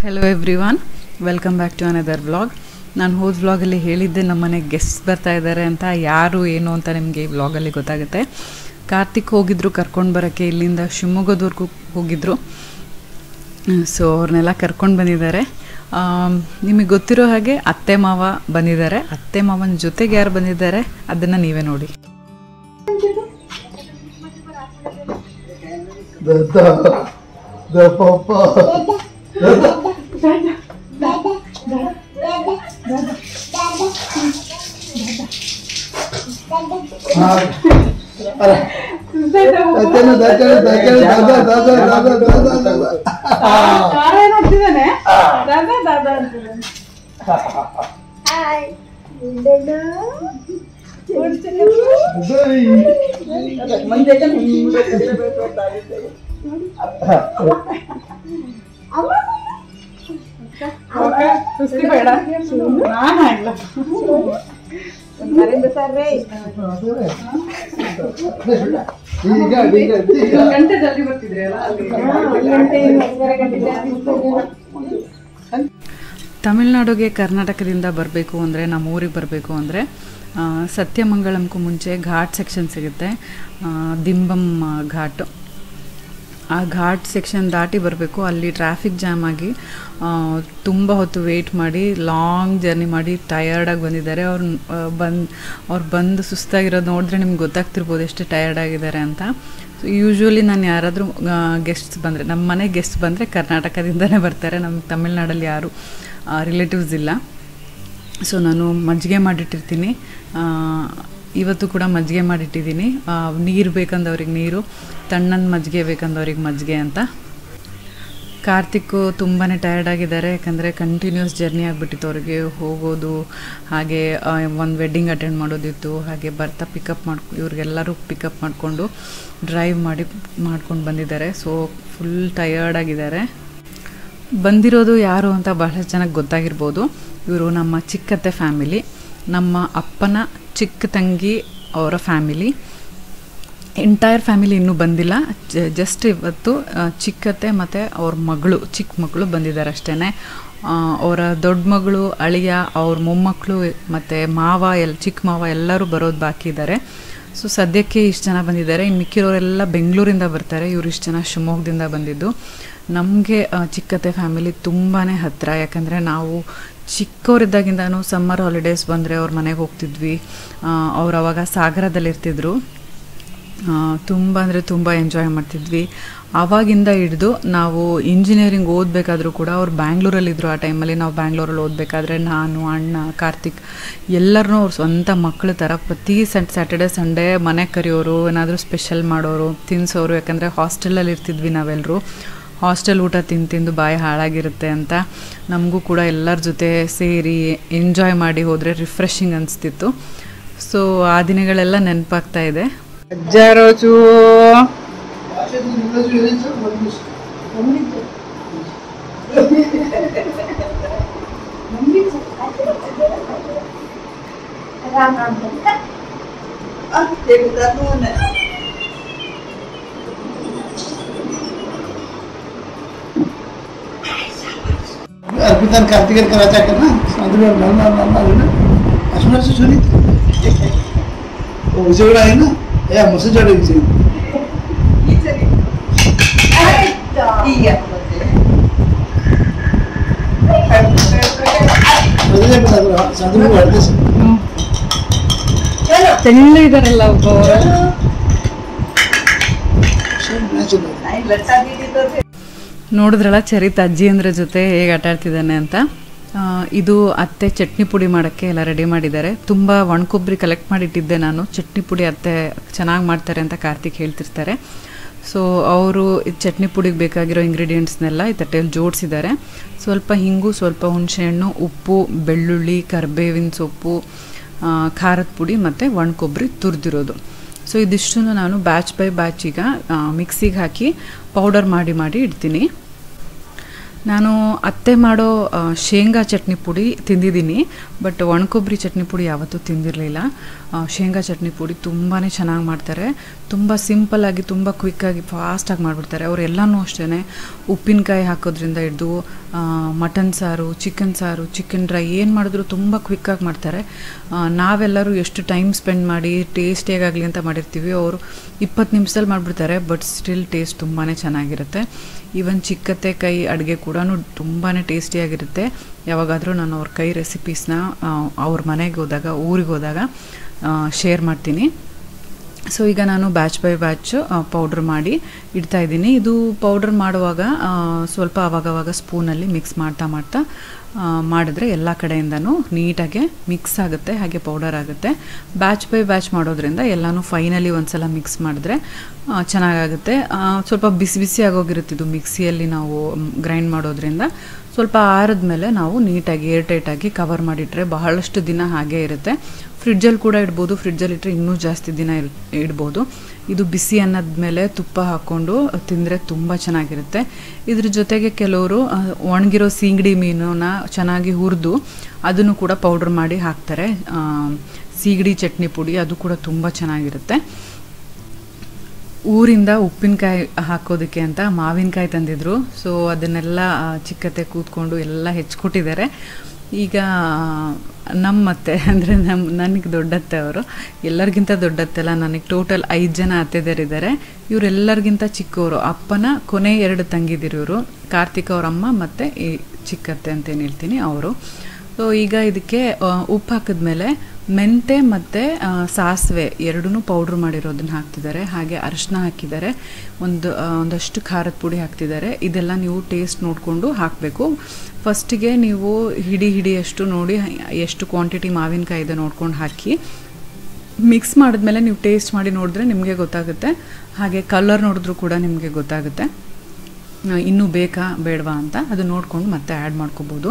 Hello everyone, welcome back to another vlog. ನಾನು ಹೋದ ವ್ಲಾಗಲ್ಲಿ ಹೇಳಿದ್ದೆ ನಮ್ಮ ಮನೆಗೆ ಗೆಸ್ಟ್ ಬರ್ತಾ ಇದ್ದಾರೆ ಅಂತ. ಯಾರು ಏನು ಅಂತ ನಿಮಗೆ ಈ ವ್ಲಾಗಲ್ಲಿ ಗೊತ್ತಾಗುತ್ತೆ. ಕಾರ್ತಿಕ್ ಹೋಗಿದ್ರು ಕರ್ಕೊಂಡು ಬರೋಕ್ಕೆ, ಇಲ್ಲಿಂದ ಶಿವಮೊಗ್ಗದವರೆಗೂ ಹೋಗಿದ್ರು. ಸೊ ಅವ್ರನ್ನೆಲ್ಲ ಕರ್ಕೊಂಡು ಬಂದಿದ್ದಾರೆ. ನಿಮಗೆ ಗೊತ್ತಿರೋ ಹಾಗೆ ಅತ್ತೆ ಮಾವ ಬಂದಿದ್ದಾರೆ. ಅತ್ತೆ ಮಾವನ ಜೊತೆಗೆ ಯಾರು ಬಂದಿದ್ದಾರೆ ಅದನ್ನು ನೀವೇ ನೋಡಿ. ತಮಿಳ್ನಾಡಿಗೆ ಕರ್ನಾಟಕದಿಂದ ಬರಬೇಕು ಅಂದರೆ, ನಮ್ಮ ಊರಿಗೆ ಬರಬೇಕು ಅಂದರೆ ಸತ್ಯಮಂಗಳಂಗೂ ಮುಂಚೆ ಘಾಟ್ ಸೆಕ್ಷನ್ ಸಿಗುತ್ತೆ, ದಿಂಬಂ ಘಾಟ್. ಆ ಘಾಟ್ ಸೆಕ್ಷನ್ ದಾಟಿ ಬರಬೇಕು. ಅಲ್ಲಿ ಟ್ರಾಫಿಕ್ ಜಾಮ್ ಆಗಿ ತುಂಬ ಹೊತ್ತು ವೆಯ್ಟ್ ಮಾಡಿ, ಲಾಂಗ್ ಜರ್ನಿ ಮಾಡಿ ಟಯರ್ಡಾಗಿ ಬಂದಿದ್ದಾರೆ. ಅವ್ರು ಬಂದು ಸುಸ್ತಾಗಿರೋದು ನೋಡಿದ್ರೆ ನಿಮ್ಗೆ ಗೊತ್ತಾಗ್ತಿರ್ಬೋದು ಎಷ್ಟು ಟಯರ್ಡ್ ಆಗಿದ್ದಾರೆ ಅಂತ. ಸೊ ಯೂಶ್ವಲಿ ನಾನು ಯಾರಾದರೂ ಗೆಸ್ಟ್ಸ್ ಬಂದರೆ, ನಮ್ಮ ಮನೆಗೆ ಗೆಸ್ಟ್ ಬಂದರೆ ಕರ್ನಾಟಕದಿಂದನೇ ಬರ್ತಾರೆ. ನಮ್ಮ ತಮಿಳ್ನಾಡಲ್ಲಿ ಯಾರು ರಿಲೇಟಿವ್ಸ್ ಇಲ್ಲ. ಸೊ ನಾನು ಮಜ್ಜಿಗೆ ಮಾಡಿಟ್ಟಿರ್ತೀನಿ. ಇವತ್ತು ಕೂಡ ಮಜ್ಜಿಗೆ ಮಾಡಿಟ್ಟಿದ್ದೀನಿ. ನೀರು ಬೇಕಂದವ್ರಿಗೆ ನೀರು, ತಣ್ಣನ ಮಜ್ಜಿಗೆ ಬೇಕಂದವ್ರಿಗೆ ಮಜ್ಜಿಗೆ ಅಂತ. ಕಾರ್ತಿಕ್ಕು ತುಂಬಾ ಟಯರ್ಡ್ ಆಗಿದ್ದಾರೆ, ಯಾಕಂದರೆ ಕಂಟಿನ್ಯೂಸ್ ಜರ್ನಿ ಆಗಿಬಿಟ್ಟಿತ್ತು ಅವ್ರಿಗೆ. ಹೋಗೋದು, ಹಾಗೆ ಒಂದು ವೆಡ್ಡಿಂಗ್ ಅಟೆಂಡ್ ಮಾಡೋದಿತ್ತು, ಹಾಗೆ ಬರ್ತಾ ಪಿಕಪ್ ಇವ್ರಿಗೆಲ್ಲರೂ ಪಿಕಪ್ ಮಾಡಿಕೊಂಡು ಡ್ರೈವ್ ಮಾಡ್ಕೊಂಡು ಬಂದಿದ್ದಾರೆ. ಸೊ ಫುಲ್ ಟಯರ್ಡ್ ಆಗಿದ್ದಾರೆ. ಬಂದಿರೋದು ಯಾರು ಅಂತ ಬಹಳಷ್ಟು ಜನಕ್ಕೆ ಗೊತ್ತಾಗಿರ್ಬೋದು. ಇವರು ನಮ್ಮ ಚಿಕ್ಕತ್ತೆ ಫ್ಯಾಮಿಲಿ, ನಮ್ಮ ಅಪ್ಪನ ಚಿಕ್ಕ ತಂಗಿ ಅವರ ಫ್ಯಾಮಿಲಿ. ಎಂಟೈರ್ ಫ್ಯಾಮಿಲಿ ಇನ್ನೂ ಬಂದಿಲ್ಲ. ಜಸ್ಟ್ ಇವತ್ತು ಚಿಕ್ಕತ್ತೆ ಮತ್ತು ಅವ್ರ ಮಗಳು, ಚಿಕ್ಕ ಮಗಳು ಬಂದಿದ್ದಾರೆ ಅಷ್ಟೇ. ಅವರ ದೊಡ್ಡ ಮಗಳು, ಅಳಿಯ, ಅವ್ರ ಮೊಮ್ಮಕ್ಕಳು ಮತ್ತು ಮಾವ, ಚಿಕ್ಕ ಮಾವ ಎಲ್ಲರೂ ಬರೋದು ಬಾಕಿ ಇದ್ದಾರೆ. ಸೊ ಸದ್ಯಕ್ಕೆ ಇಷ್ಟು ಜನ ಬಂದಿದ್ದಾರೆ. ಇನ್ನು ಮಿಕ್ಕಿರೋರೆಲ್ಲ ಬೆಂಗಳೂರಿಂದ ಬರ್ತಾರೆ. ಇವರು ಇಷ್ಟು ಜನ ಶಿವಮೊಗ್ಗದಿಂದ ಬಂದಿದ್ದು. ನಮಗೆ ಚಿಕ್ಕತ್ತೆ ಫ್ಯಾಮಿಲಿ ತುಂಬಾ ಹತ್ತಿರ, ಯಾಕಂದರೆ ನಾವು ಚಿಕ್ಕವರಿದ್ದಾಗಿಂದನೂ ಸಮ್ಮರ್ ಹಾಲಿಡೇಸ್ ಬಂದರೆ ಅವ್ರ ಮನೆಗೆ ಹೋಗ್ತಿದ್ವಿ. ಅವ್ರು ಅವಾಗ ಸಾಗರದಲ್ಲಿರ್ತಿದ್ರು. ತುಂಬ ಅಂದರೆ ತುಂಬ ಎಂಜಾಯ್ ಮಾಡ್ತಿದ್ವಿ. ಆವಾಗಿಂದ ಹಿಡಿದು ನಾವು ಇಂಜಿನಿಯರಿಂಗ್ ಓದಬೇಕಾದ್ರೂ ಕೂಡ ಅವ್ರು ಬ್ಯಾಂಗ್ಳೂರಲ್ಲಿದ್ದರು. ಆ ಟೈಮಲ್ಲಿ ನಾವು ಬ್ಯಾಂಗ್ಳೂರಲ್ಲಿ ಓದಬೇಕಾದ್ರೆ ನಾನು, ಅಣ್ಣ, ಕಾರ್ತಿಕ್ ಎಲ್ಲರನ್ನೂ ಅವ್ರು ಸ್ವಂತ ಮಕ್ಕಳ ಥರ ಪ್ರತಿ ಸ್ಯಾಟರ್ಡೆ ಸಂಡೇ ಮನೆಗೆ ಕರೆಯೋರು, ಏನಾದರೂ ಸ್ಪೆಷಲ್ ಮಾಡೋರು, ತಿನ್ನಿಸೋರು. ಯಾಕಂದರೆ ಹಾಸ್ಟೆಲಲ್ಲಿ ಇರ್ತಿದ್ವಿ ನಾವೆಲ್ಲರೂ. ಹಾಸ್ಟೆಲ್ ಊಟ ತಿಂದು ಬಾಯಿ ಹಾಳಾಗಿರುತ್ತೆ ಅಂತ ನಮಗೂ ಕೂಡ ಎಲ್ಲರ ಜೊತೆ ಸೇರಿ ಎಂಜಾಯ್ ಮಾಡಿ ಹೋದರೆ ರಿಫ್ರೆಶಿಂಗ್ ಅನಿಸ್ತಿತ್ತು. ಸೊ ಆ ದಿನಗಳೆಲ್ಲ ನೆನಪಾಗ್ತಾ ಇದೆ. ಅಜ್ಜಾರೋಚು अर्पिता कार्तिक कराचा करना असणार से सुनी वो उजड़ा है ना या मसे जड़े उसे ये चली ठीक है मुझे पता था साधु में बढ़ते से चलो चलने इधर अल्लाह को सब नेचुरल नहीं लड़का दीदी तो ನೋಡಿದ್ರಲ್ಲ ಚರಿತ್ ಅಜ್ಜಿ ಅಂದ್ರ ಜೊತೆ ಹೇಗೆ ಆಟ ಆಡ್ತಿದ್ದಾನೆ ಅಂತ. ಇದು ಅತ್ತೆ ಚಟ್ನಿ ಪುಡಿ ಮಾಡೋಕ್ಕೆ ಎಲ್ಲ ರೆಡಿ ಮಾಡಿದ್ದಾರೆ. ತುಂಬ ಒಣಕೊಬ್ಬರಿ ಕಲೆಕ್ಟ್ ಮಾಡಿಟ್ಟಿದ್ದೆ ನಾನು. ಚಟ್ನಿ ಪುಡಿ ಅತ್ತೆ ಚೆನ್ನಾಗಿ ಮಾಡ್ತಾರೆ ಅಂತ ಕಾರ್ತಿಕ್ ಹೇಳ್ತಿರ್ತಾರೆ. ಸೊ ಅವರು ಚಟ್ನಿ ಪುಡಿಗೆ ಬೇಕಾಗಿರೋ ಇಂಗ್ರೀಡಿಯೆಂಟ್ಸ್ನೆಲ್ಲ ಈ ತಟ್ಟೆಯಲ್ಲಿ ಜೋಡಿಸಿದ್ದಾರೆ. ಸ್ವಲ್ಪ ಹಿಂಗು, ಸ್ವಲ್ಪ ಹುಣಸೆಹಣ್ಣು, ಉಪ್ಪು, ಬೆಳ್ಳುಳ್ಳಿ, ಕರಿಬೇವಿನ ಸೊಪ್ಪು, ಖಾರದ ಪುಡಿ ಮತ್ತು ಒಣಕೊಬ್ಬರಿ ತುರಿದಿರೋದು. ಸೊ ಇದಿಷ್ಟನ್ನು ನಾನು ಬ್ಯಾಚ್ ಬೈ ಬ್ಯಾಚ್ ಈಗ ಮಿಕ್ಸಿಗೆ ಹಾಕಿ ಪೌಡರ್ ಮಾಡಿ ಇಡ್ತೀನಿ. ನಾನು ಅತ್ತೆ ಮಾಡೋ ಶೇಂಗಾ ಚಟ್ನಿ ಪುಡಿ ತಿಂದಿದ್ದೀನಿ, ಬಟ್ ಒಣಕೊಬ್ಬರಿ ಚಟ್ನಿ ಪುಡಿ ಯಾವತ್ತೂ ತಿಂದಿರಲಿಲ್ಲ. ಶೇಂಗಾ ಚಟ್ನಿ ಪುಡಿ ತುಂಬಾ ಚೆನ್ನಾಗಿ ಮಾಡ್ತಾರೆ. ತುಂಬ ಸಿಂಪಲ್ಲಾಗಿ ತುಂಬ ಕ್ವಿಕ್ಕಾಗಿ ಫಾಸ್ಟಾಗಿ ಮಾಡಿಬಿಡ್ತಾರೆ. ಅವರೆಲ್ಲನೂ ಅಷ್ಟೇ ಉಪ್ಪಿನಕಾಯಿ ಹಾಕೋದ್ರಿಂದ ಹಿಡಿದು ಮಟನ್ ಸಾರು, ಚಿಕನ್ ಡ್ರೈ ಏನು ಮಾಡಿದ್ರು ತುಂಬ ಕ್ವಿಕ್ಕಾಗಿ ಮಾಡ್ತಾರೆ. ನಾವೆಲ್ಲರೂ ಎಷ್ಟು ಟೈಮ್ ಸ್ಪೆಂಡ್ ಮಾಡಿ ಟೇಸ್ಟಿಯಾಗಲಿ ಅಂತ ಮಾಡಿರ್ತೀವಿ, ಅವರು 20 ನಿಮಿಷದಲ್ಲಿ ಮಾಡಿಬಿಡ್ತಾರೆ. ಬಟ್ ಸ್ಟಿಲ್ ಟೇಸ್ಟ್ ತುಂಬಾ ಚೆನ್ನಾಗಿರುತ್ತೆ. ಈವನ್ ಚಿಕ್ಕತ್ತೆ ಕೈ ಅಡುಗೆ ಕೂಡ ತುಂಬಾ ಟೇಸ್ಟಿಯಾಗಿರುತ್ತೆ. ಯಾವಾಗಾದರೂ ನಾನು ಅವ್ರ ಕೈ ರೆಸಿಪೀಸ್ನ ಅವ್ರ ಮನೆಗೆ ಹೋದಾಗ, ಊರಿಗೆ ಹೋದಾಗ ಶೇರ್ ಮಾಡ್ತೀನಿ. ಸೊ ಈಗ ನಾನು ಬ್ಯಾಚ್ ಬೈ ಬ್ಯಾಚ್ ಪೌಡ್ರ್ ಮಾಡಿ ಇಡ್ತಾಯಿದ್ದೀನಿ. ಇದು ಪೌಡ್ರ್ ಮಾಡುವಾಗ ಸ್ವಲ್ಪ ಆವಾಗವಾಗ ಸ್ಪೂನಲ್ಲಿ ಮಿಕ್ಸ್ ಮಾಡ್ತಾ ಮಾಡಿದ್ರೆ ಎಲ್ಲ ಕಡೆಯಿಂದನೂ ನೀಟಾಗೆ ಮಿಕ್ಸ್ ಆಗುತ್ತೆ, ಹಾಗೆ ಪೌಡರ್ ಆಗುತ್ತೆ. ಬ್ಯಾಚ್ ಬೈ ಬ್ಯಾಚ್ ಮಾಡೋದ್ರಿಂದ ಎಲ್ಲನೂ ಫೈನಲಿ ಒಂದು ಸಲ ಮಿಕ್ಸ್ ಮಾಡಿದ್ರೆ ಚೆನ್ನಾಗಾಗುತ್ತೆ. ಸ್ವಲ್ಪ ಬಿಸಿ ಆಗೋಗಿರುತ್ತೆ ಇದು ಮಿಕ್ಸಿಯಲ್ಲಿ ನಾವು ಗ್ರೈಂಡ್ ಮಾಡೋದ್ರಿಂದ. ಸ್ವಲ್ಪ ಆರಿದ್ಮೇಲೆ ನಾವು ನೀಟಾಗಿ ಏರ್ಟೈಟಾಗಿ ಕವರ್ ಮಾಡಿಟ್ರೆ ಬಹಳಷ್ಟು ದಿನ ಹಾಗೇ ಇರುತ್ತೆ. ಫ್ರಿಡ್ಜಲ್ಲಿ ಕೂಡ ಇಡ್ಬೋದು, ಫ್ರಿಡ್ಜಲ್ಲಿ ಇಟ್ಟರೆ ಇನ್ನೂ ಜಾಸ್ತಿ ದಿನ ಇಡ್ಬೋದು. ಇದು ಬಿಸಿ ಅನ್ನದ ಮೇಲೆ ತುಪ್ಪ ಹಾಕ್ಕೊಂಡು ತಿಂದರೆ ತುಂಬ ಚೆನ್ನಾಗಿರುತ್ತೆ. ಇದ್ರ ಜೊತೆಗೆ ಕೆಲವರು ಒಣಗಿರೋ ಸೀಗಡಿ ಮೀನನ್ನ ಚೆನ್ನಾಗಿ ಹುರಿದು ಅದನ್ನು ಕೂಡ ಪೌಡ್ರ್ ಮಾಡಿ ಹಾಕ್ತಾರೆ. ಸೀಗಡಿ ಚಟ್ನಿ ಪುಡಿ, ಅದು ಕೂಡ ತುಂಬ ಚೆನ್ನಾಗಿರುತ್ತೆ. ಊರಿಂದ ಉಪ್ಪಿನಕಾಯಿ ಹಾಕೋದಕ್ಕೆ ಅಂತ ಮಾವಿನಕಾಯಿ ತಂದಿದ್ರು. ಸೊ ಅದನ್ನೆಲ್ಲ ಚಿಕ್ಕತ್ತೆ ಕೂತ್ಕೊಂಡು ಎಲ್ಲ ಹೆಚ್ಚಿಕೊಟ್ಟಿದ್ದಾರೆ. ಈಗ ನಮ್ಮತ್ತೆ ಅಂದರೆ ನನಗೆ ದೊಡ್ಡತ್ತೆ, ಅವರು ಎಲ್ಲರಿಗಿಂತ ದೊಡ್ಡತ್ತೆಲ್ಲ. ನನಗೆ ಟೋಟಲ್ 5 ಜನ ಅತ್ತೆದರಿದ್ದಾರೆ. ಇವರೆಲ್ಲರಿಗಿಂತ ಚಿಕ್ಕವರು. ಅಪ್ಪನ ಕೊನೆ 2 ತಂಗಿದಿರು ಇವರು, ಕಾರ್ತಿಕ್ ಅವ್ರ ಅಮ್ಮ ಮತ್ತು ಈ ಚಿಕ್ಕತ್ತೆ ಅಂತೇನು ಹೇಳ್ತೀನಿ ಅವರು. ಸೊ ಈಗ ಇದಕ್ಕೆ ಉಪ್ಪು ಹಾಕಿದ್ಮೇಲೆ ಮೆಂತೆ ಮತ್ತು ಸಾಸಿವೆ ಎರಡೂ ಪೌಡ್ರ್ ಮಾಡಿರೋದನ್ನ ಹಾಕ್ತಿದ್ದಾರೆ. ಹಾಗೆ ಅರಿಶಿನ ಹಾಕಿದ್ದಾರೆ, ಒಂದಷ್ಟು ಖಾರದ ಪುಡಿ ಹಾಕ್ತಿದ್ದಾರೆ. ಇದೆಲ್ಲ ನೀವು ಟೇಸ್ಟ್ ನೋಡಿಕೊಂಡು ಹಾಕಬೇಕು. ಫಸ್ಟಿಗೆ ನೀವು ಹಿಡಿಯಷ್ಟು ನೋಡಿ ಎಷ್ಟು ಕ್ವಾಂಟಿಟಿ ಮಾವಿನಕಾಯಿ ಇದೆ ನೋಡ್ಕೊಂಡು ಹಾಕಿ ಮಿಕ್ಸ್ ಮಾಡಿದ್ಮೇಲೆ ನೀವು ಟೇಸ್ಟ್ ಮಾಡಿ ನೋಡಿದ್ರೆ ನಿಮಗೆ ಗೊತ್ತಾಗುತ್ತೆ. ಹಾಗೆ ಕಲರ್ ನೋಡಿದ್ರೂ ಕೂಡ ನಿಮಗೆ ಗೊತ್ತಾಗುತ್ತೆ ಇನ್ನೂ ಬೇಕಾ ಬೇಡವಾ ಅಂತ. ಅದು ನೋಡಿಕೊಂಡು ಮತ್ತೆ ಆ್ಯಡ್ ಮಾಡ್ಕೋಬೋದು.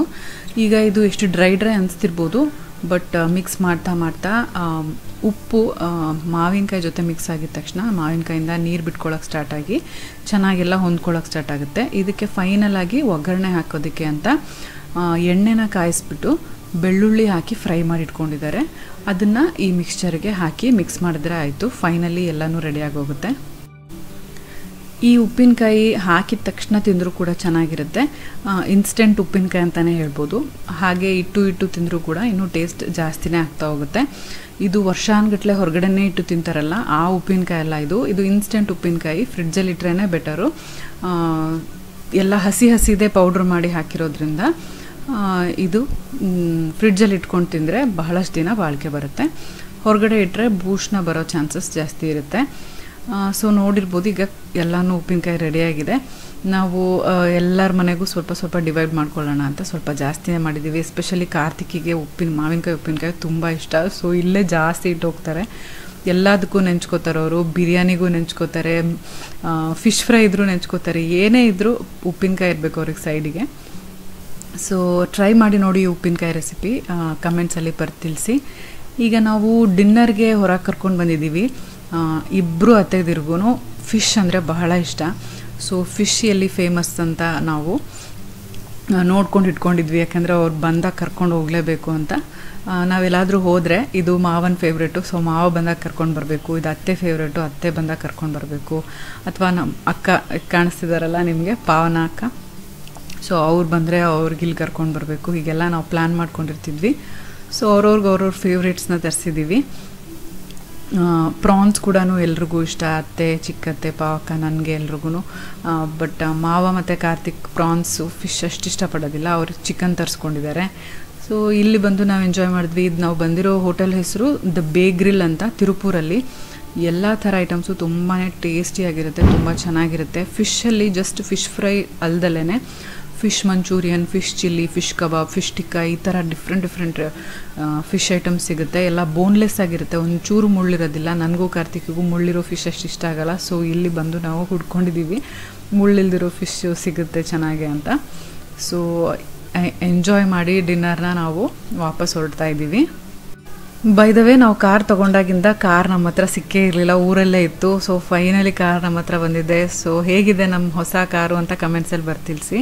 ಈಗ ಇದು ಎಷ್ಟು ಡ್ರೈ ಅನಿಸ್ತಿರ್ಬೋದು, ಬಟ್ ಮಿಕ್ಸ್ ಮಾಡ್ತಾ ಉಪ್ಪು ಮಾವಿನಕಾಯಿ ಜೊತೆ ಮಿಕ್ಸ್ ಆಗಿದ ತಕ್ಷಣ ಮಾವಿನಕಾಯಿಂದ ನೀರು ಬಿಟ್ಕೊಳ್ಳೋಕೆ ಸ್ಟಾರ್ಟ್ ಆಗಿ ಚೆನ್ನಾಗೆಲ್ಲ ಹೊಂದ್ಕೊಳ್ಳೋಕೆ ಸ್ಟಾರ್ಟ್ ಆಗುತ್ತೆ. ಇದಕ್ಕೆ ಫೈನಲ್ ಆಗಿ ಒಗ್ಗರಣೆ ಹಾಕೋದಕ್ಕೆ ಅಂತ ಎಣ್ಣೆನ ಕಾಯಿಸ್ಬಿಟ್ಟು ಬೆಳ್ಳುಳ್ಳಿ ಹಾಕಿ ಫ್ರೈ ಮಾಡಿ ಇಟ್ಕೊಂಡಿದ್ದಾರೆ. ಅದನ್ನು ಈ ಮಿಕ್ಸ್ಚರ್ಗೆ ಹಾಕಿ ಮಿಕ್ಸ್ ಮಾಡಿದ್ರೆ ಆಯಿತು. ಫೈನಲಿ ಎಲ್ಲನೂ ರೆಡಿಯಾಗಿ ಹೋಗುತ್ತೆ. ಈ ಉಪ್ಪಿನಕಾಯಿ ಹಾಕಿದ ತಕ್ಷಣ ತಿಂದರೂ ಕೂಡ ಚೆನ್ನಾಗಿರುತ್ತೆ. ಇನ್ಸ್ಟೆಂಟ್ ಉಪ್ಪಿನಕಾಯಿ ಅಂತಲೇ ಹೇಳ್ಬೋದು. ಹಾಗೆ ಇಟ್ಟು ತಿಂದರೂ ಕೂಡ ಇನ್ನೂ ಟೇಸ್ಟ್ ಜಾಸ್ತಿನೇ ಆಗ್ತಾ ಹೋಗುತ್ತೆ. ಇದು ವರ್ಷಾನುಗಟ್ಟಲೆ ಹೊರಗಡೆನೇ ಇಟ್ಟು ತಿಂತಾರಲ್ಲ, ಆ ಉಪ್ಪಿನಕಾಯಿ ಅಲ್ಲ ಇದು ಇನ್ಸ್ಟೆಂಟ್ ಉಪ್ಪಿನಕಾಯಿ. ಫ್ರಿಡ್ಜಲ್ಲಿ ಇಟ್ರೇ ಬೆಟರು. ಎಲ್ಲ ಹಸಿದೇ ಪೌಡ್ರ್ ಮಾಡಿ ಹಾಕಿರೋದ್ರಿಂದ ಇದು ಫ್ರಿಡ್ಜಲ್ಲಿ ಇಟ್ಕೊಂಡು ತಿಂದರೆ ಬಹಳಷ್ಟು ದಿನ ಬಾಳಿಕೆ ಬರುತ್ತೆ. ಹೊರಗಡೆ ಇಟ್ಟರೆ ಭೂಷಣ ಬರೋ ಚಾನ್ಸಸ್ ಜಾಸ್ತಿ ಇರುತ್ತೆ. ಸೊ ನೋಡಿರ್ಬೋದು, ಈಗ ಎಲ್ಲನೂ ಉಪ್ಪಿನಕಾಯಿ ರೆಡಿಯಾಗಿದೆ. ನಾವು ಎಲ್ಲರ ಮನೆಗೂ ಸ್ವಲ್ಪ ಡಿವೈಡ್ ಮಾಡ್ಕೊಳ್ಳೋಣ ಅಂತ ಸ್ವಲ್ಪ ಜಾಸ್ತಿನೇ ಮಾಡಿದ್ದೀವಿ. ಎಸ್ಪೆಷಲಿ ಕಾರ್ತಿಕಿಗೆ ಮಾವಿನಕಾಯಿ ಉಪ್ಪಿನಕಾಯಿ ತುಂಬ ಇಷ್ಟ. ಸೊ ಇಲ್ಲೇ ಜಾಸ್ತಿ ಇಟ್ಟು ಹೋಗ್ತಾರೆ. ಎಲ್ಲದಕ್ಕೂ ನೆಂಚ್ಕೋತಾರೆ ಅವರು. ಬಿರಿಯಾನಿಗೂ ನೆಂಚ್ಕೋತಾರೆ, ಫಿಶ್ ಫ್ರೈ ಇದ್ರೂ ನೆಂಚ್ಕೋತಾರೆ. ಏನೇ ಇದ್ದರೂ ಉಪ್ಪಿನಕಾಯಿ ಇರಬೇಕು ಅವ್ರಿಗೆ ಸೈಡಿಗೆ. ಸೊ ಟ್ರೈ ಮಾಡಿ ನೋಡಿ ಈ ಉಪ್ಪಿನಕಾಯಿ ರೆಸಿಪಿ, ಕಮೆಂಟ್ಸಲ್ಲಿ ತಿಳಿಸಿ. ಈಗ ನಾವು ಡಿನ್ನರ್ಗೆ ಹೊರಗೆ ಕರ್ಕೊಂಡು ಬಂದಿದ್ದೀವಿ. ಇಬ್ಬರು ಅತ್ತೆದಿರ್ಗೂ ಫಿಶ್ ಅಂದರೆ ಬಹಳ ಇಷ್ಟ. ಸೊ ಫಿಶ್ ಎಲ್ಲಿ ಫೇಮಸ್ ಅಂತ ನಾವು ನೋಡ್ಕೊಂಡು ಇಟ್ಕೊಂಡಿದ್ವಿ. ಯಾಕೆಂದರೆ ಅವ್ರು ಬಂದಾಗ ಕರ್ಕೊಂಡು ಹೋಗಲೇಬೇಕು ಅಂತ. ನಾವೆಲ್ಲಾದರೂ ಹೋದರೆ ಇದು ಮಾವನ ಫೇವ್ರೇಟು, ಸೊ ಮಾವ ಬಂದಾಗ ಕರ್ಕೊಂಡು ಬರಬೇಕು. ಇದು ಅತ್ತೆ ಫೇವ್ರೇಟು, ಅತ್ತೆ ಬಂದಾಗ ಕರ್ಕೊಂಡು ಬರಬೇಕು. ಅಥವಾ ನಮ್ಮ ಅಕ್ಕ ಕಾಣಿಸ್ತಿದಾರಲ್ಲ ನಿಮಗೆ, ಪಾವನ ಅಕ್ಕ, ಸೊ ಅವ್ರು ಬಂದರೆ ಅವ್ರಿಗಿಲ್ಲಿ ಕರ್ಕೊಂಡು ಬರಬೇಕು. ಹೀಗೆಲ್ಲ ನಾವು ಪ್ಲ್ಯಾನ್ ಮಾಡ್ಕೊಂಡಿರ್ತಿದ್ವಿ. ಸೊ ಅವ್ರವ್ರ ಫೇವ್ರೇಟ್ಸ್ನ ತರಿಸಿದ್ದೀವಿ. ಪ್ರಾನ್ಸ್ ಕೂಡ ಎಲ್ರಿಗೂ ಇಷ್ಟ, ಅತ್ತೆ, ಚಿಕ್ಕತ್ತೆ, ಪಾವಕ್ಕ, ನನಗೆ ಎಲ್ರಿಗೂ. ಬಟ್ ಮಾವ ಮತ್ತು ಕಾರ್ತಿಕ್ ಪ್ರಾನ್ಸು, ಫಿಶ್ ಅಷ್ಟು ಇಷ್ಟಪಡೋದಿಲ್ಲ. ಅವರು ಚಿಕನ್ ತರಿಸ್ಕೊಂಡಿದ್ದಾರೆ. ಸೊ ಇಲ್ಲಿ ಬಂದು ನಾವು ಎಂಜಾಯ್ ಮಾಡಿದ್ವಿ. ಇದು ನಾವು ಬಂದಿರೋ ಹೋಟೆಲ್ ಹೆಸರು ದ ಬೇ ಗ್ರಿಲ್ ಅಂತ, ತಿರುಪೂರಲ್ಲಿ. ಎಲ್ಲ ಥರ ಐಟಮ್ಸು ತುಂಬಾ ಟೇಸ್ಟಿಯಾಗಿರುತ್ತೆ, ತುಂಬ ಚೆನ್ನಾಗಿರುತ್ತೆ. ಫಿಶಲ್ಲಿ ಜಸ್ಟ್ ಫಿಶ್ ಫ್ರೈ ಅಲ್ದಲೇ fish manchurian, fish chilli, fish kebab, fish tikka, ಈ ಥರ ಡಿಫ್ರೆಂಟ್ ಫಿಶ್ ಐಟಮ್ಸ್ ಸಿಗುತ್ತೆ. ಎಲ್ಲ ಬೋನ್ಲೆಸ್ ಆಗಿರುತ್ತೆ, ಒಂಚೂರು ಮುಳ್ಳಿರೋದಿಲ್ಲ. ನನಗೂ ಕಾರ್ತಿಕ್ಕಿಗೂ ಮುಳ್ಳಿರೋ ಫಿಶ್ ಅಷ್ಟು ಇಷ್ಟ ಆಗಲ್ಲ. ಸೊ ಇಲ್ಲಿ ಬಂದು ನಾವು ಹುಡ್ಕೊಂಡಿದ್ದೀವಿ ಮುಳ್ಳಿಲ್ದಿರೋ ಫಿಶ್ಶು ಸಿಗುತ್ತೆ ಚೆನ್ನಾಗಿ ಅಂತ. ಸೊ ಎಂಜಾಯ್ ಮಾಡಿ ಡಿನ್ನರ್ನ ನಾವು ವಾಪಸ್ ಹೊರಡ್ತಾ ಇದ್ದೀವಿ. ಬೈ ದ ವೇ, ನಾವು ಕಾರ್ ತೊಗೊಂಡಾಗಿಂದ ಕಾರ್ ನಮ್ಮ ಹತ್ರ ಸಿಕ್ಕೇ ಇರಲಿಲ್ಲ, ಊರಲ್ಲೇ ಇತ್ತು. ಸೊ ಫೈನಲಿ ಕಾರ್ ನಮ್ಮ ಹತ್ರ ಬಂದಿದೆ. ಸೊ ಹೇಗಿದೆ ನಮ್ಮ ಹೊಸ ಕಾರು ಅಂತ ಕಮೆಂಟ್ಸಲ್ಲಿ ತಿಳಿಸಿ.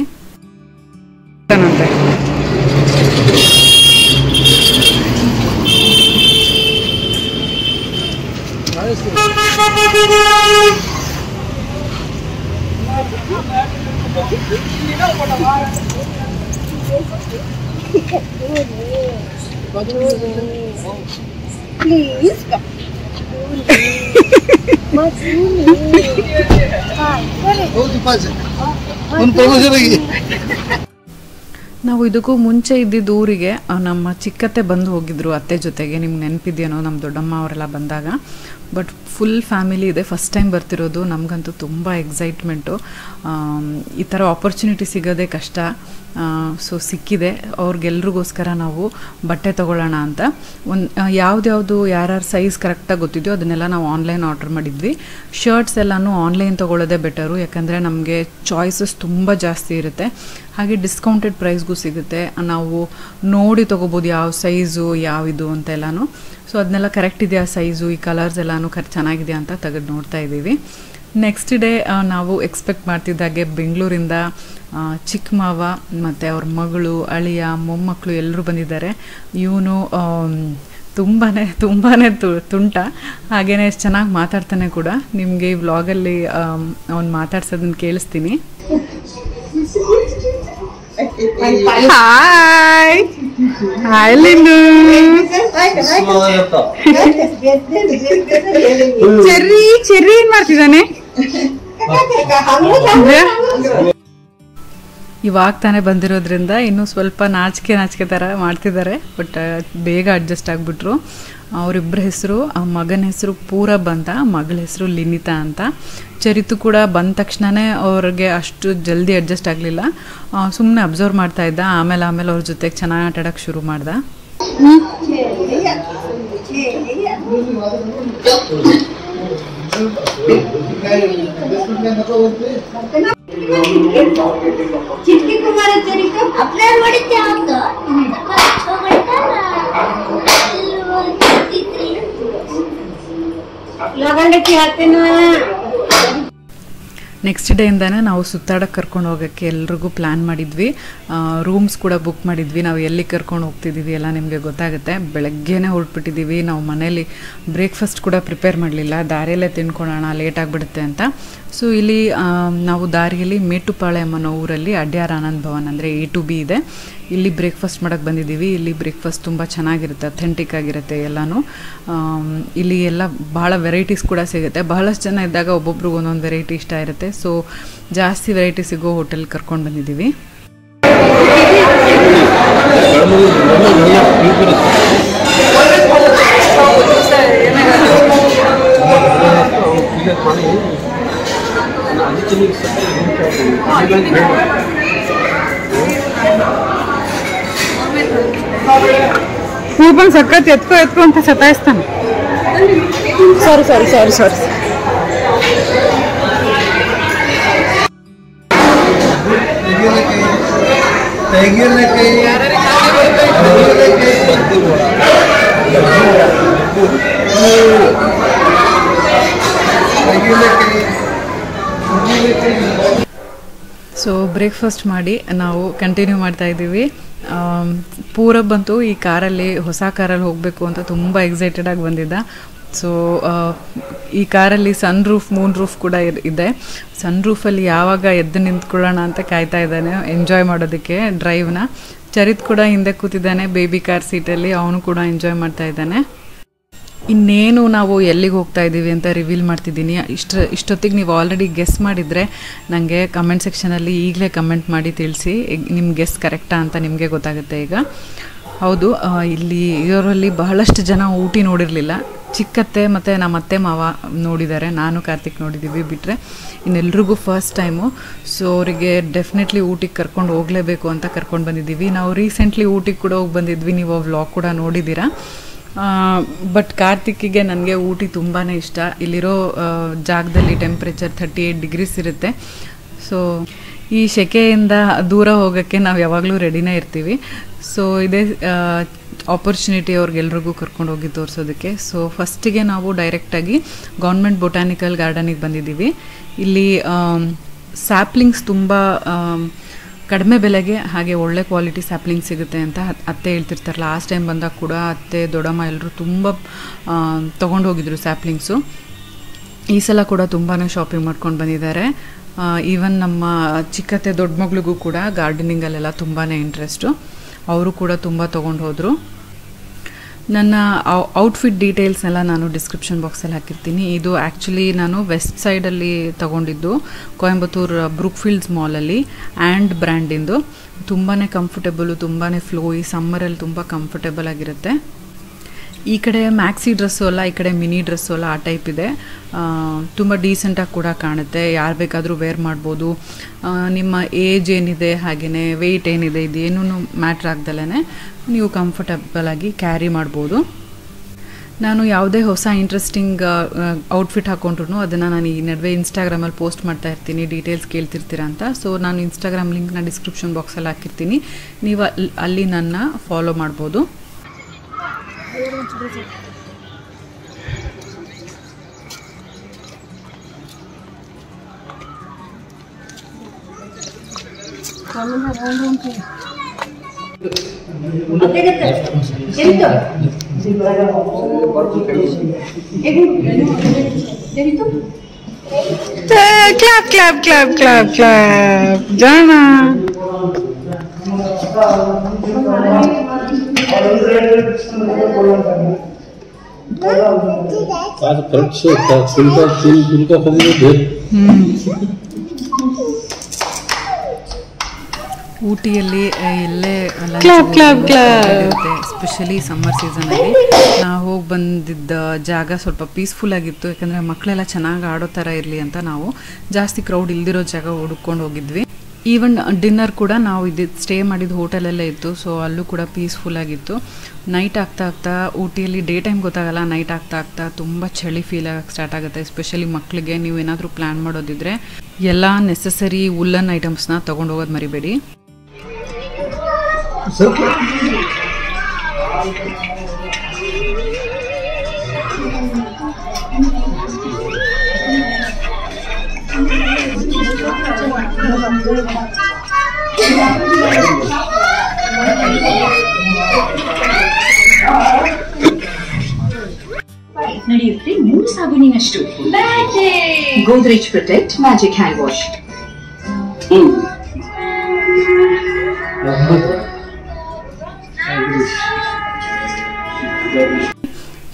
Please come. ನಾವು ಇದಕ್ಕೂ ಮುಂಚೆ ಇದ್ದಿದ್ದು ಊರಿಗೆ ನಮ್ಮ ಚಿಕ್ಕತ್ತೆ ಬಂದು ಹೋಗಿದ್ರು ಅತ್ತೆ ಜೊತೆಗೆ. ನಿಮ್ಗೆ ನೆನಪಿದೆಯೇನೋ ನಮ್ಮ ದೊಡ್ಡಮ್ಮ ಅವರೆಲ್ಲ ಬಂದಾಗ. ಬಟ್ ಫುಲ್ ಫ್ಯಾಮಿಲಿ ಇದೆ, ಫಸ್ಟ್ ಟೈಮ್ ಬರ್ತಿರೋದು. ನಮಗಂತೂ ತುಂಬ ಎಕ್ಸೈಟ್ಮೆಂಟು. ಈ ಥರ ಆಪರ್ಚುನಿಟಿ ಸಿಗೋದೇ ಕಷ್ಟ. ಸೊ ಸಿಕ್ಕಿದೆ. ಅವ್ರಿಗೆಲ್ರಿಗೋಸ್ಕರ ನಾವು ಬಟ್ಟೆ ತೊಗೊಳ್ಳೋಣ ಅಂತ ಯಾವ್ದು ಯಾರ್ಯಾರು ಸೈಜ್ ಕರೆಕ್ಟಾಗಿ ಗೊತ್ತಿದೆಯೋ ಅದನ್ನೆಲ್ಲ ನಾವು ಆನ್ಲೈನ್ ಆರ್ಡರ್ ಮಾಡಿದ್ವಿ. ಶರ್ಟ್ಸ್ ಎಲ್ಲನೂ ಆನ್ಲೈನ್ ತೊಗೊಳ್ಳೋದೇ ಬೆಟರು, ಯಾಕಂದರೆ ನಮಗೆ ಚಾಯ್ಸಸ್ ತುಂಬ ಜಾಸ್ತಿ ಇರುತ್ತೆ. ಹಾಗೆ ಡಿಸ್ಕೌಂಟೆಡ್ ಪ್ರೈಸ್ಗೂ ಸಿಗುತ್ತೆ. ನಾವು ನೋಡಿ ತೊಗೋಬೋದು ಯಾವ ಸೈಜು ಯಾವಿದು ಅಂತೆಲ್ಲನೂ. ಸೊ ಅದನ್ನೆಲ್ಲ ಕರೆಕ್ಟ್ ಇದೆಯಾ ಸೈಜು, ಈ ಕಲರ್ಸ್ ಎಲ್ಲನೂ ಚೆನ್ನಾಗಿದೆಯಾ ಅಂತ ತೆಗೆದು ನೋಡ್ತಾ ಇದ್ದೀವಿ. ನೆಕ್ಸ್ಟ್ ಡೇ ನಾವು ಎಕ್ಸ್ಪೆಕ್ಟ್ ಮಾಡ್ತಿದ್ದಾಗೆ ಬೆಂಗಳೂರಿಂದ ಚಿಕ್ಕ ಮಾವ ಮತ್ತು ಅವ್ರ ಮಗಳು, ಅಳಿಯ, ಮೊಮ್ಮಕ್ಕಳು ಎಲ್ಲರೂ ಬಂದಿದ್ದಾರೆ. ಇವನು ತುಂಬಾ ತುಂಟ, ಹಾಗೇನೆ ಚೆನ್ನಾಗಿ ಮಾತಾಡ್ತಾನೆ ಕೂಡ. ನಿಮಗೆ ಈ ವ್ಲಾಗಲ್ಲಿ ಅವ್ನು ಮಾತಾಡ್ಸೋದನ್ನು ಕೇಳಿಸ್ತೀನಿ. ಹಾಯ್ ಹಾಯ್ ಲಿಂಡು. ಚೆರ್ರಿ ಚೆರ್ರಿ ಏನ್ ಮಾಡ್ತಿದ್ದಾನೆ? ಇವಾಗ ತಾನೇ ಬಂದಿರೋದ್ರಿಂದ ಇನ್ನೂ ಸ್ವಲ್ಪ ನಾಚಿಕೆ ಥರ ಮಾಡ್ತಿದ್ದಾರೆ. ಬಟ್ ಬೇಗ ಅಡ್ಜಸ್ಟ್ ಆಗಿಬಿಟ್ರು. ಅವರಿಬ್ಬರ ಹೆಸರು, ಮಗನ ಹೆಸರು ಪೂರಬ್ ಅಂತ, ಮಗಳ ಹೆಸರು ಲಿನಿತಾ ಅಂತ. ಚರಿತು ಕೂಡ ಬಂದ ತಕ್ಷಣವೇ ಅವ್ರಿಗೆ ಅಷ್ಟು ಜಲ್ದಿ ಅಡ್ಜಸ್ಟ್ ಆಗಲಿಲ್ಲ. ಸುಮ್ಮನೆ ಅಬ್ಸರ್ವ್ ಮಾಡ್ತಾ ಇದ್ದ. ಆಮೇಲೆ ಅವ್ರ ಜೊತೆಗೆ ಚೆನ್ನಾಗಿ ಆಟ ಆಡೋಕ್ಕೆ ಶುರು ಮಾಡ್ದ. चिटकी कुमार चरित्र आपल्या वडीच्या होत लगंडकी हातेನ. ನೆಕ್ಸ್ಟ್ ಡೇಯಿಂದಾನೆ ನಾವು ಸುತ್ತಾಡಕ್ಕೆ ಕರ್ಕೊಂಡು ಹೋಗೋಕ್ಕೆ ಎಲ್ರಿಗೂ ಪ್ಲ್ಯಾನ್ ಮಾಡಿದ್ವಿ. ರೂಮ್ಸ್ ಕೂಡ ಬುಕ್ ಮಾಡಿದ್ವಿ. ನಾವು ಎಲ್ಲಿಗೆ ಕರ್ಕೊಂಡು ಹೋಗ್ತಿದ್ದೀವಿ ಎಲ್ಲ ನಿಮಗೆ ಗೊತ್ತಾಗುತ್ತೆ. ಬೆಳಗ್ಗೆನೇ ಹೊರಟ್ಬಿಟ್ಟಿದ್ದೀವಿ. ನಾವು ಮನೇಲಿ ಬ್ರೇಕ್ಫಾಸ್ಟ್ ಕೂಡ ಪ್ರಿಪೇರ್ ಮಾಡಲಿಲ್ಲ, ದಾರಿಯಲ್ಲೇ ತಿನ್ಕೊಳ್ಳೋಣ, ಲೇಟ್ ಆಗಿಬಿಡುತ್ತೆ ಅಂತ. ಸೊ ಇಲ್ಲಿ ನಾವು ದಾರಿಯಲ್ಲಿ ಮೇಟುಪಾಳ್ಯಂ ಅನ್ನೋ ಊರಲ್ಲಿ ಅಡ್ಯಾರ್ ಆನಂದ್ ಭವನ್ ಅಂದರೆ A2B ಇದೆ. ಇಲ್ಲಿ ಬ್ರೇಕ್ಫಾಸ್ಟ್ ಮಾಡೋಕ್ಕೆ ಬಂದಿದ್ದೀವಿ. ಇಲ್ಲಿ ಬ್ರೇಕ್ಫಾಸ್ಟ್ ತುಂಬ ಚೆನ್ನಾಗಿರುತ್ತೆ, ಅಥೆಂಟಿಕ್ ಆಗಿರುತ್ತೆ ಎಲ್ಲನೂ. ಇಲ್ಲಿ ಎಲ್ಲ ಭಾಳ ವೆರೈಟೀಸ್ ಕೂಡ ಸಿಗುತ್ತೆ. ಬಹಳಷ್ಟು ಜನ ಇದ್ದಾಗ ಒಬ್ಬೊಬ್ರಿಗೆ ಒಂದೊಂದು ವೆರೈಟಿ ಇಷ್ಟ ಇರುತ್ತೆ. ಸೊ ಜಾಸ್ತಿ ವೆರೈಟಿ ಸಿಗೋ ಹೋಟೆಲ್ ಕರ್ಕೊಂಡು ಬಂದಿದ್ದೀವಿ. ಸಖತ್ ಎತ್ಕೋ ಅಂತ ಸತಾಯಿಸ್ತಾನೆ. ಸಾರಿ ಸೊ ಬ್ರೇಕ್ಫಾಸ್ಟ್ ಮಾಡಿ ನಾವು ಕಂಟಿನ್ಯೂ ಮಾಡ್ತಾ ಇದ್ದೀವಿ. ಪೂರಬ್ ಅಂತೂ ಈ ಕಾರಲ್ಲಿ, ಹೊಸ ಕಾರಲ್ಲಿ ಹೋಗಬೇಕು ಅಂತ ತುಂಬ ಎಕ್ಸೈಟೆಡ್ ಆಗಿ ಬಂದಿದ್ದ. ಸೊ ಈ ಕಾರಲ್ಲಿ ಸನ್ ರೂಫ್, ಮೂನ್ ರೂಫ್ ಕೂಡ ಇದೆ. ಸನ್ ರೂಫಲ್ಲಿ ಯಾವಾಗ ಎದ್ದು ನಿಂತ್ಕೊಳ್ಳೋಣ ಅಂತ ಕಾಯ್ತಾ ಇದ್ದಾನೆ ಎಂಜಾಯ್ ಮಾಡೋದಕ್ಕೆ ಡ್ರೈವ್ನ. ಚರಿತ್ ಕೂಡ ಹಿಂದೆ ಕೂತಿದ್ದಾನೆ ಬೇಬಿ ಕಾರ್ ಸೀಟಲ್ಲಿ, ಅವನು ಕೂಡ ಎಂಜಾಯ್ ಮಾಡ್ತಾ ಇದ್ದಾನೆ. ಇನ್ನೇನು ನಾವು ಎಲ್ಲಿಗೆ ಹೋಗ್ತಾ ಇದ್ದೀವಿ ಅಂತ ರಿವೀಲ್ ಮಾಡ್ತಿದ್ದೀನಿ. ಇಷ್ಟೊತ್ತಿಗೆ ನೀವು ಆಲ್ರೆಡಿ ಗೆಸ್ ಮಾಡಿದರೆ ನನಗೆ ಕಮೆಂಟ್ ಸೆಕ್ಷನಲ್ಲಿ ಈಗಲೇ ಕಮೆಂಟ್ ಮಾಡಿ ತಿಳಿಸಿ. ನಿಮ್ಮ ಗೆಸ್ ಕರೆಕ್ಟಾ ಅಂತ ನಿಮಗೆ ಗೊತ್ತಾಗುತ್ತೆ ಈಗ. ಹೌದು, ಇಲ್ಲಿ ಇದರಲ್ಲಿ ಬಹಳಷ್ಟು ಜನ ಊಟಿ ನೋಡಿರಲಿಲ್ಲ. ಚಿಕ್ಕತ್ತೆ ಮತ್ತು ನಮ್ಮ ಅತ್ತೆ ಮಾವ ನೋಡಿದ್ದಾರೆ, ನಾನು ಕಾರ್ತಿಕ್ ನೋಡಿದ್ದೀವಿ ಬಿಟ್ಟರೆ. ಇನ್ನೆಲ್ರಿಗೂ ಫಸ್ಟ್ ಟೈಮು. ಸೊ ಅವರಿಗೆ ಡೆಫಿನೆಟ್ಲಿ ಊಟಿಗೆ ಕರ್ಕೊಂಡು ಹೋಗಲೇಬೇಕು ಅಂತ ಕರ್ಕೊಂಡು ಬಂದಿದ್ದೀವಿ. ನಾವು ರೀಸೆಂಟ್ಲಿ ಊಟಿಗೆ ಕೂಡ ಹೋಗಿ ಬಂದಿದ್ವಿ, ನೀವು ಆ ವ್ಲಾಗ್ ಕೂಡ ನೋಡಿದ್ದೀರಾ. ಬಟ್ ಕಾರ್ತಿಕ್ಕಿಗೆ ನನಗೆ ಊಟಿ ತುಂಬಾ ಇಷ್ಟ. ಇಲ್ಲಿರೋ ಜಾಗದಲ್ಲಿ ಟೆಂಪ್ರೇಚರ್ 38 ಡಿಗ್ರೀಸ್ ಇರುತ್ತೆ. ಸೊ ಈ ಸೆಕೆಯಿಂದ ದೂರ ಹೋಗೋಕ್ಕೆ ನಾವು ಯಾವಾಗಲೂ ರೆಡಿನೇ ಇರ್ತೀವಿ. ಸೊ ಇದೇ ಆಪರ್ಚುನಿಟಿ ಅವ್ರಿಗೆಲ್ರಿಗೂ ಕರ್ಕೊಂಡು ಹೋಗಿ ತೋರಿಸೋದಕ್ಕೆ. ಸೊ ಫಸ್ಟಿಗೆ ನಾವು ಡೈರೆಕ್ಟಾಗಿ ಗೌರ್ಮೆಂಟ್ ಬೊಟಾನಿಕಲ್ ಗಾರ್ಡನಿಗೆ ಬಂದಿದ್ದೀವಿ. ಇಲ್ಲಿ ಸ್ಯಾಪ್ಲಿಂಗ್ಸ್ ತುಂಬ ಕಡಿಮೆ ಬೆಲೆಗೆ ಹಾಗೆ ಒಳ್ಳೆ ಕ್ವಾಲಿಟಿ ಸ್ಯಾಪ್ಲಿಂಗ್ ಸಿಗುತ್ತೆ ಅಂತ ಅತ್ತೆ ಹೇಳ್ತಿರ್ತಾರೆ. ಲಾಸ್ಟ್ ಟೈಮ್ ಬಂದಾಗ ಕೂಡ ಅತ್ತೆ, ದೊಡ್ಡಮ್ಮ ಎಲ್ಲರೂ ತುಂಬ ತೊಗೊಂಡು ಹೋಗಿದ್ರು ಸ್ಯಾಪ್ಲಿಂಗ್ಸು. ಈ ಸಲ ಕೂಡ ತುಂಬಾ ಶಾಪಿಂಗ್ ಮಾಡ್ಕೊಂಡು ಬಂದಿದ್ದಾರೆ. ಈವನ್ ನಮ್ಮ ಚಿಕ್ಕತ್ತೆ ದೊಡ್ಡ ಮಗಳಿಗೂ ಕೂಡ ಗಾರ್ಡನಿಂಗಲ್ಲೆಲ್ಲ ತುಂಬಾ ಇಂಟ್ರೆಸ್ಟು. ಅವರು ಕೂಡ ತುಂಬ ತೊಗೊಂಡು ಹೋದರು. ನನ್ನ ಔಟ್ಫಿಟ್ ಡೀಟೇಲ್ಸ್ನೆಲ್ಲ ನಾನು ಡಿಸ್ಕ್ರಿಪ್ಷನ್ ಬಾಕ್ಸಲ್ಲಿ ಹಾಕಿರ್ತೀನಿ. ಇದು ಆ್ಯಕ್ಚುಲಿ ನಾನು ವೆಸ್ಟ್ ಸೈಡಲ್ಲಿ ತೊಗೊಂಡಿದ್ದು, ಕೊಯಂಬತ್ತೂರ್ ಬ್ರೂಕ್ಫೀಲ್ಡ್ಸ್ ಮಾಲಲ್ಲಿ ಆ್ಯಂಡ್ ಬ್ರ್ಯಾಂಡಿಂದು. ತುಂಬಾ ಕಂಫರ್ಟೇಬಲು, ತುಂಬಾ ಫ್ಲೋಯಿ, ಸಮ್ಮರಲ್ಲಿ ತುಂಬ ಕಂಫರ್ಟೇಬಲ್ ಆಗಿರುತ್ತೆ. ಈ ಕಡೆ ಮ್ಯಾಕ್ಸಿ ಡ್ರೆಸ್ಸು ಅಲ್ಲ, ಈ ಕಡೆ ಮಿನಿ ಡ್ರೆಸ್ಸು ಅಲ್ಲ, ಆ ಟೈಪ್ ಇದೆ. ತುಂಬ ಡೀಸೆಂಟಾಗಿ ಕೂಡ ಕಾಣುತ್ತೆ, ಯಾರು ಬೇಕಾದರೂ ವೇರ್ ಮಾಡ್ಬೋದು. ನಿಮ್ಮ ಏಜ್ ಏನಿದೆ, ಹಾಗೆಯೇ ವೆಯ್ಟ್ ಏನಿದೆ, ಇದೇನೂ ಮ್ಯಾಟ್ರ್ ಆಗ್ದಲೇ ನೀವು ಕಂಫರ್ಟಬಲಾಗಿ ಕ್ಯಾರಿ ಮಾಡ್ಬೋದು. ನಾನು ಯಾವುದೇ ಹೊಸ ಇಂಟ್ರೆಸ್ಟಿಂಗ್ ಔಟ್ಫಿಟ್ ಹಾಕ್ಕೊಂಡ್ರು ಅದನ್ನು ನಾನು ಈ ನಡುವೆ ಇನ್ಸ್ಟಾಗ್ರಾಮಲ್ಲಿ ಪೋಸ್ಟ್ ಮಾಡ್ತಾ ಇರ್ತೀನಿ, ಡೀಟೇಲ್ಸ್ ಕೇಳ್ತಿರ್ತೀರ ಅಂತ. ಸೊ ನಾನು ಇನ್ಸ್ಟಾಗ್ರಾಮ್ ಲಿಂಕ್ನ ಡಿಸ್ಕ್ರಿಪ್ಷನ್ ಬಾಕ್ಸಲ್ಲಿ ಹಾಕಿರ್ತೀನಿ, ನೀವು ಅಲ್ಲಿ ನನ್ನ ಫಾಲೋ ಮಾಡ್ಬೋದು. ಕ್ಲಾಪ್ ಜಾಣ. ಊಟಿಯಲ್ಲಿ ಎಲ್ಲೇ ಎಸ್ಪೆಷಲಿ ಸಮ್ಮರ್ ಸೀಸನಲ್ಲಿ ನಾವು ಹೋಗಿ ಬಂದಿದ್ದ ಜಾಗ ಸ್ವಲ್ಪ ಪೀಸ್ಫುಲ್ ಆಗಿತ್ತು. ಯಾಕಂದರೆ ಮಕ್ಕಳೆಲ್ಲ ಚೆನ್ನಾಗಿ ಆಡೋ ಥರ ಇರಲಿ ಅಂತ ನಾವು ಜಾಸ್ತಿ ಕ್ರೌಡ್ ಇಲ್ದಿರೋ ಜಾಗ ಹುಡುಕೊಂಡು ಹೋಗಿದ್ವಿ. ಈವನ್ ಡಿನ್ನರ್ ಕೂಡ ನಾವು ಸ್ಟೇ ಮಾಡಿದ ಹೋಟೆಲಲ್ಲೇ ಇತ್ತು, ಸೊ ಅಲ್ಲೂ ಕೂಡ ಪೀಸ್ಫುಲ್ ಆಗಿತ್ತು. ನೈಟ್ ಆಗ್ತಾ ಊಟಿಯಲ್ಲಿ ಡೇ ಟೈಮ್ ಗೊತ್ತಾಗಲ್ಲ, ನೈಟ್ ಆಗ್ತಾ ತುಂಬ ಚಳಿ ಫೀಲ್ ಆಗಕ್ಕೆ ಸ್ಟಾರ್ಟ್ ಆಗುತ್ತೆ. ಎಸ್ಪೆಷಲಿ ಮಕ್ಕಳಿಗೆ ನೀವು ಏನಾದರೂ ಪ್ಲ್ಯಾನ್ ಮಾಡೋದಿದ್ರೆ ಎಲ್ಲ ನೆಸಸರಿ ವುಲ್ಲನ್ ಐಟಮ್ಸ್ನ ತೊಗೊಂಡು ಹೋಗೋದು ಮರಿಬೇಡಿ. ನಡೆಯುತ್ತೆ 3 ಸಾಬೂನಿನಷ್ಟು. Godrej protect magic hand wash.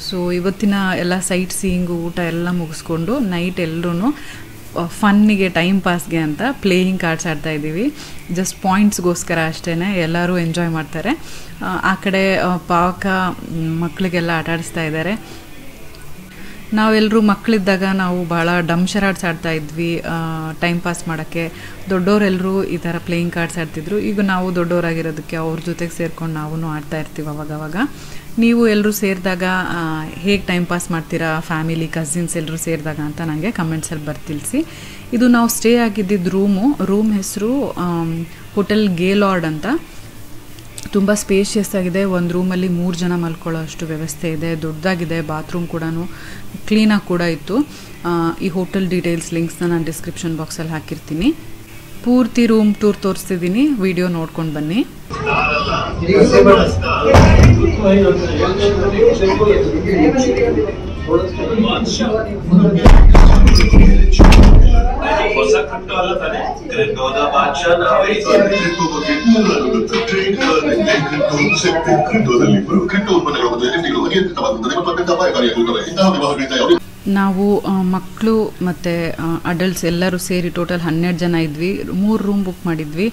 So ಇವತ್ತಿನ ಎಲ್ಲ ಸೈಟ್ ಸೀಯಿಂಗು, ಊಟ ಎಲ್ಲ ಮುಗಿಸ್ಕೊಂಡು ನೈಟ್ ಎಲ್ಲರೂ ಫನ್ನಿಗೆ, ಟೈಮ್ ಪಾಸ್ಗೆ ಅಂತ ಪ್ಲೇಯಿಂಗ್ ಕಾರ್ಡ್ಸ್ ಆಡ್ತಾ ಇದ್ದೀವಿ. ಜಸ್ಟ್ ಪಾಯಿಂಟ್ಸ್ಗೋಸ್ಕರ ಅಷ್ಟೇ, ಎಲ್ಲರೂ ಎಂಜಾಯ್ ಮಾಡ್ತಾರೆ. ಆ ಕಡೆ ಪಾವಕ ಮಕ್ಕಳಿಗೆಲ್ಲ ಆಟ ಆಡಿಸ್ತಾ ಇದ್ದಾರೆ. ನಾವೆಲ್ಲರೂ ಮಕ್ಕಳಿದ್ದಾಗ ನಾವು ಭಾಳ ಡಮ್ಶರಾಡ್ಸ್ ಆಡ್ತಾ ಇದ್ವಿ ಟೈಮ್ ಪಾಸ್ ಮಾಡೋಕ್ಕೆ. ದೊಡ್ಡವರೆಲ್ಲರೂ ಈ ಥರ ಪ್ಲೇಯಿಂಗ್ ಕಾರ್ಡ್ಸ್ ಆಡ್ತಿದ್ರು. ಈಗ ನಾವು ದೊಡ್ಡವರಾಗಿರೋದಕ್ಕೆ ಅವ್ರ ಜೊತೆಗೆ ಸೇರ್ಕೊಂಡು ನಾವು ಆಡ್ತಾ ಇರ್ತೀವಿ ಅವಾಗವಾಗ. ನೀವು ಎಲ್ಲರೂ ಸೇರಿದಾಗ ಹೇಗೆ ಟೈಮ್ ಪಾಸ್ ಮಾಡ್ತೀರಾ, ಫ್ಯಾಮಿಲಿ, ಕಸಿನ್ಸ್ ಎಲ್ಲರೂ ಸೇರಿದಾಗ ಅಂತ ನನಗೆ ಕಮೆಂಟ್ಸಲ್ಲಿ ಬರ್ತಿಳಿಸಿ. ಇದು ನಾವು ಸ್ಟೇ ಆಗಿದ್ದಿದ್ದು ರೂಮ್ ಹೆಸರು ಹೋಟೆಲ್ ಗೇಲಾರ್ಡ್ ಅಂತ. ತುಂಬ ಸ್ಪೇಷಿಯಸ್ ಆಗಿದೆ. ಒಂದು ರೂಮಲ್ಲಿ 3 ಜನ ಮಲ್ಕೊಳ್ಳೋ ಅಷ್ಟು ವ್ಯವಸ್ಥೆ ಇದೆ, ದೊಡ್ಡದಾಗಿದೆ. ಬಾತ್ರೂಮ್ ಕೂಡ ಕ್ಲೀನಾಗಿ ಕೂಡ ಇತ್ತು. ಈ ಹೋಟೆಲ್ ಡೀಟೇಲ್ಸ್ ಲಿಂಕ್ಸ್ನ ನಾನು ಡಿಸ್ಕ್ರಿಪ್ಷನ್ ಬಾಕ್ಸಲ್ಲಿ ಹಾಕಿರ್ತೀನಿ. ಪೂರ್ತಿ ರೂಮ್ ಟೂರ್ ತೋರಿಸ್ತಿದ್ದೀನಿ, ವಿಡಿಯೋ ನೋಡ್ಕೊಂಡು ಬನ್ನಿ. ಹೊಸ ಕಟ್ಟು ಅಲ್ಲ ತಾನೆ, ಕ್ರಿಟೋದ ಬಾದ್ಶಾ ನಾವೇ. ನಾವು ಮಕ್ಕಳು ಮತ್ತು ಅಡಲ್ಟ್ಸ್ ಎಲ್ಲರೂ ಸೇರಿ ಟೋಟಲ್ 12 ಜನ ಇದ್ವಿ. 3 ರೂಮ್ ಬುಕ್ ಮಾಡಿದ್ವಿ.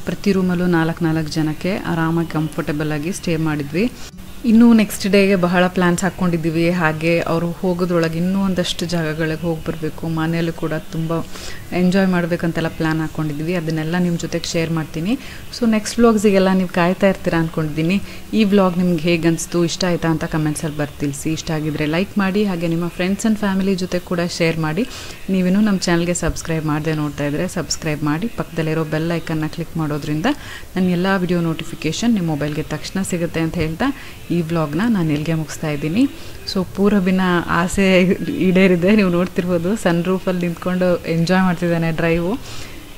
ಪ್ರತಿ ರೂಮಲ್ಲೂ 4 ಜನಕ್ಕೆ ಆರಾಮಾಗಿ ಕಂಫರ್ಟಬಲ್ ಆಗಿ ಸ್ಟೇ ಮಾಡಿದ್ವಿ. ಇನ್ನೂ ನೆಕ್ಸ್ಟ್ ಡೇಗೆ ಬಹಳ ಪ್ಲ್ಯಾನ್ಸ್ ಹಾಕ್ಕೊಂಡಿದ್ದೀವಿ. ಹಾಗೆ ಅವರು ಹೋಗೋದ್ರೊಳಗೆ ಇನ್ನೂ ಒಂದಷ್ಟು ಜಾಗಗಳಿಗೆ ಹೋಗಿ ಬರಬೇಕು. ಮನೆಯಲ್ಲೂ ಕೂಡ ತುಂಬ ಎಂಜಾಯ್ ಮಾಡಬೇಕಂತೆಲ್ಲ ಪ್ಲ್ಯಾನ್ ಹಾಕ್ಕೊಂಡಿದ್ವಿ. ಅದನ್ನೆಲ್ಲ ನಿಮ್ಮ ಜೊತೆಗೆ ಶೇರ್ ಮಾಡ್ತೀನಿ. ಸೊ ನೆಕ್ಸ್ಟ್ ವ್ಲಾಗ್ಸಿಗೆಲ್ಲ ನೀವು ಕಾಯ್ತಾ ಇರ್ತೀರಾ ಅಂದ್ಕೊಂಡಿದ್ದೀನಿ. ಈ ವ್ಲಾಗ್ ನಿಮ್ಗೆ ಹೇಗೆ ಅನಿಸ್ತು, ಇಷ್ಟ ಆಯಿತಾ ಅಂತ ಕಮೆಂಟ್ಸಲ್ಲಿ ಬರ್ತಿಳಿಸಿ. ಇಷ್ಟ ಆಗಿದ್ದರೆ ಲೈಕ್ ಮಾಡಿ, ಹಾಗೆ ನಿಮ್ಮ ಫ್ರೆಂಡ್ಸ್ ಆ್ಯಂಡ್ ಫ್ಯಾಮಿಲಿ ಜೊತೆ ಕೂಡ ಶೇರ್ ಮಾಡಿ. ನೀವೇನೂ ನಮ್ಮ ಚಾನಲ್ಗೆ ಸಬ್ಸ್ಕ್ರೈಬ್ ಮಾಡದೆ ನೋಡ್ತಾ ಇದ್ದರೆ ಸಬ್ಸ್ಕ್ರೈಬ್ ಮಾಡಿ. ಪಕ್ಕದಲ್ಲಿರೋ ಬೆಲ್ ಐಕನ್ನ ಕ್ಲಿಕ್ ಮಾಡೋದ್ರಿಂದ ನನ್ನ ಎಲ್ಲ ವಿಡಿಯೋ ನೋಟಿಫಿಕೇಷನ್ ನಿಮ್ಮ ಮೊಬೈಲ್ಗೆ ತಕ್ಷಣ ಸಿಗುತ್ತೆ ಅಂತ ಹೇಳ್ತಾ ಈ ವ್ಲಾಗ್ನ ನಾನು ಎಲ್ಲಿಗೆ ಮುಗಿಸ್ತಾ ಇದ್ದೀನಿ. ಸೊ ಪೂರಬಿನ ಆಸೆ ಈಡೇರಿದೆ. ನೀವು ನೋಡ್ತಿರ್ಬೋದು, ಸನ್ ರೂಫಲ್ಲಿ ನಿಂತ್ಕೊಂಡು ಎಂಜಾಯ್ ಮಾಡ್ತಿದ್ದಾನೆ drive.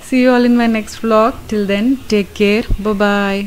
See you all in my next vlog. Till then take care, bye.